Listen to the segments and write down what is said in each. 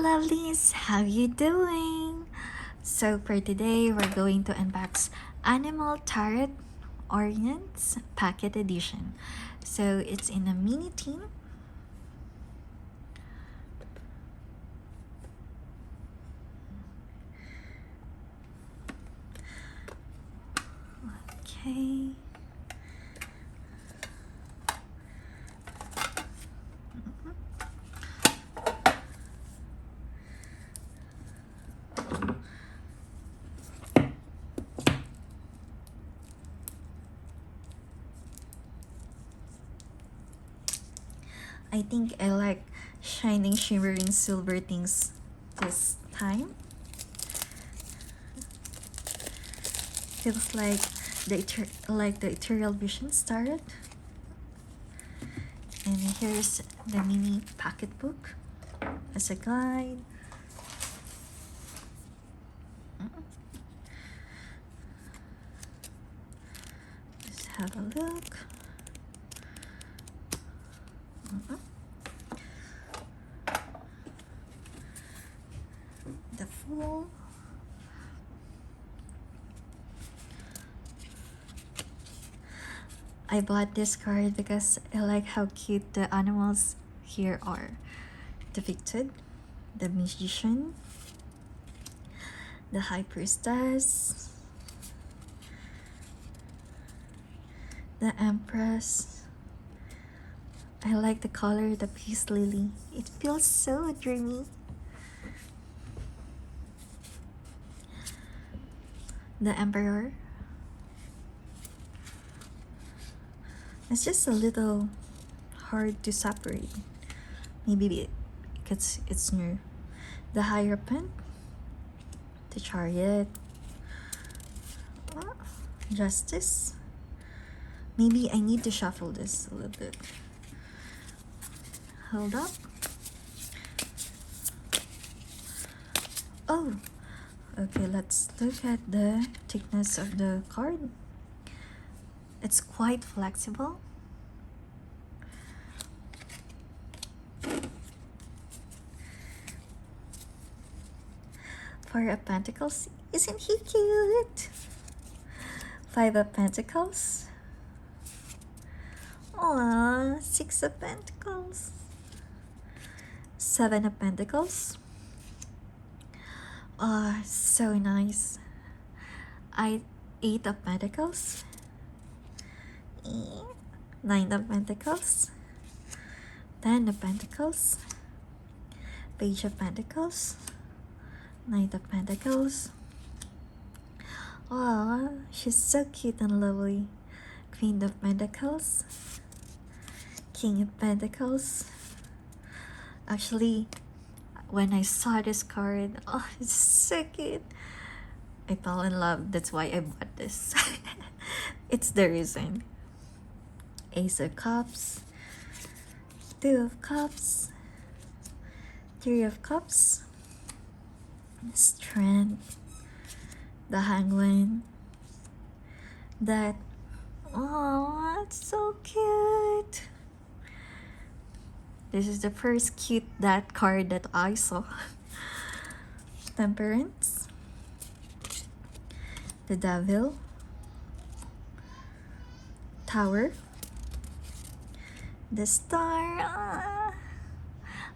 lovelies, how you doing? So for today, we're going to unbox Animal Tarot Oriens Packet Edition. So it's in a mini tin. Okay. I think I like shining, shimmering silver things this time. Feels like the ethereal vision started. And here's the mini pocket book as a guide. Let's have a look. The full. I bought this card because I like how cute the animals here are depicted. The magician, the high priestess, the empress. I like the color, the peace lily. It feels so dreamy. The emperor. It's just a little hard to separate. Maybe because it's new. The hierophant, the chariot, justice. Maybe I need to shuffle this a little bit. Hold up. Oh, okay, let's look at the thickness of the card. It's quite flexible. Four of Pentacles. Isn't he cute? Five of Pentacles. Aww, Six of Pentacles. Seven of Pentacles. Oh, so nice. Eight of Pentacles. Nine of Pentacles. 10 of Pentacles. Page of Pentacles. Knight of Pentacles. Oh, she's so cute and lovely. Queen of Pentacles. King of Pentacles. Actually, when I saw this card, oh, it's so cute. I fell in love. That's why I bought this. It's the reason. Ace of Cups. Two of Cups. Three of Cups. Strength. The Hangman. That. Oh, it's so cute. This is the first cute that card that I saw. Temperance. The Devil. Tower. The Star. Ah,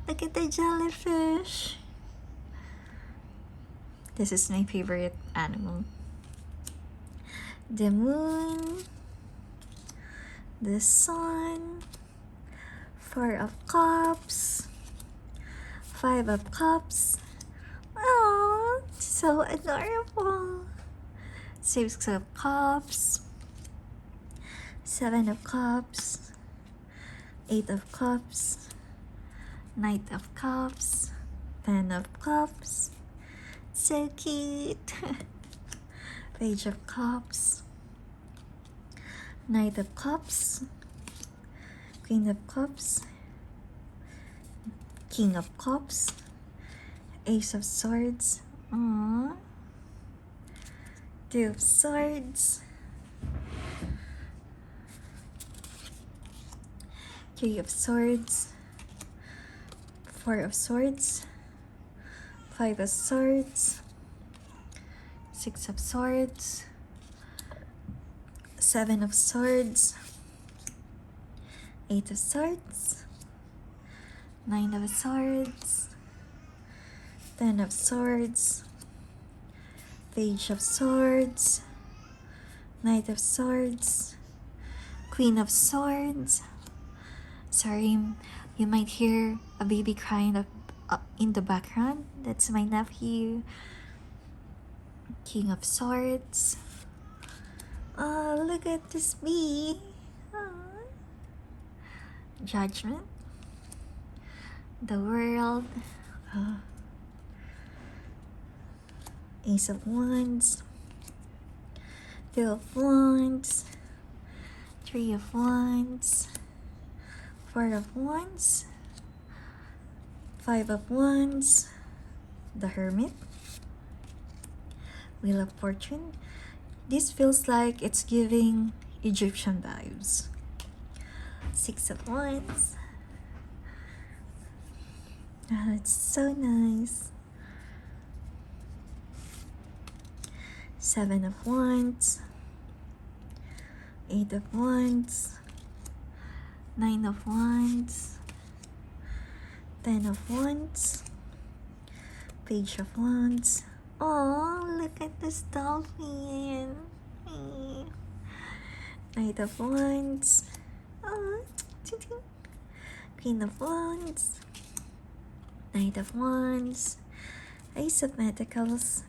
look at the jellyfish. This is my favorite animal. The Moon. The Sun. Four of Cups. Five of Cups. Oh, so adorable. Six of Cups. Seven of Cups. Eight of Cups. Knight of Cups. 10 of Cups. So cute. Page of Cups. Knight of Cups. Queen of Cups. King of Cups. Ace of Swords. Aww. Two of Swords. Three of Swords. Four of Swords. Five of Swords, Six of Swords, Seven of Swords, Eight of Swords, Nine of Swords, Ten of Swords, Page of Swords, Knight of Swords, Queen of Swords. Sorry, you might hear a baby crying in the background. That's my nephew. King of Swords. Oh, look at this bee. Aww. Judgment. The World. Ace of Wands. Two of Wands. Three of Wands. Four of Wands. Five of Wands. The Hermit. Wheel of Fortune. This feels like it's giving Egyptian vibes. Six of Wands. Oh, it's so nice. Seven of Wands. Eight of Wands. Nine of Wands. Ten of Wands. Page of Wands. Oh, look at this dolphin. Knight of Wands. Oh, Queen of Wands. Knight of Wands. Ace of Pentacles.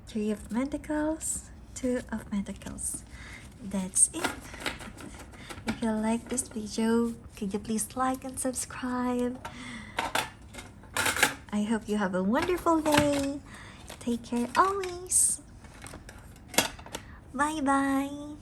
Three of Pentacles. Two of Pentacles. That's it. If you like this video, could you please like and subscribe? I hope you have a wonderful day. Take care always. Bye bye.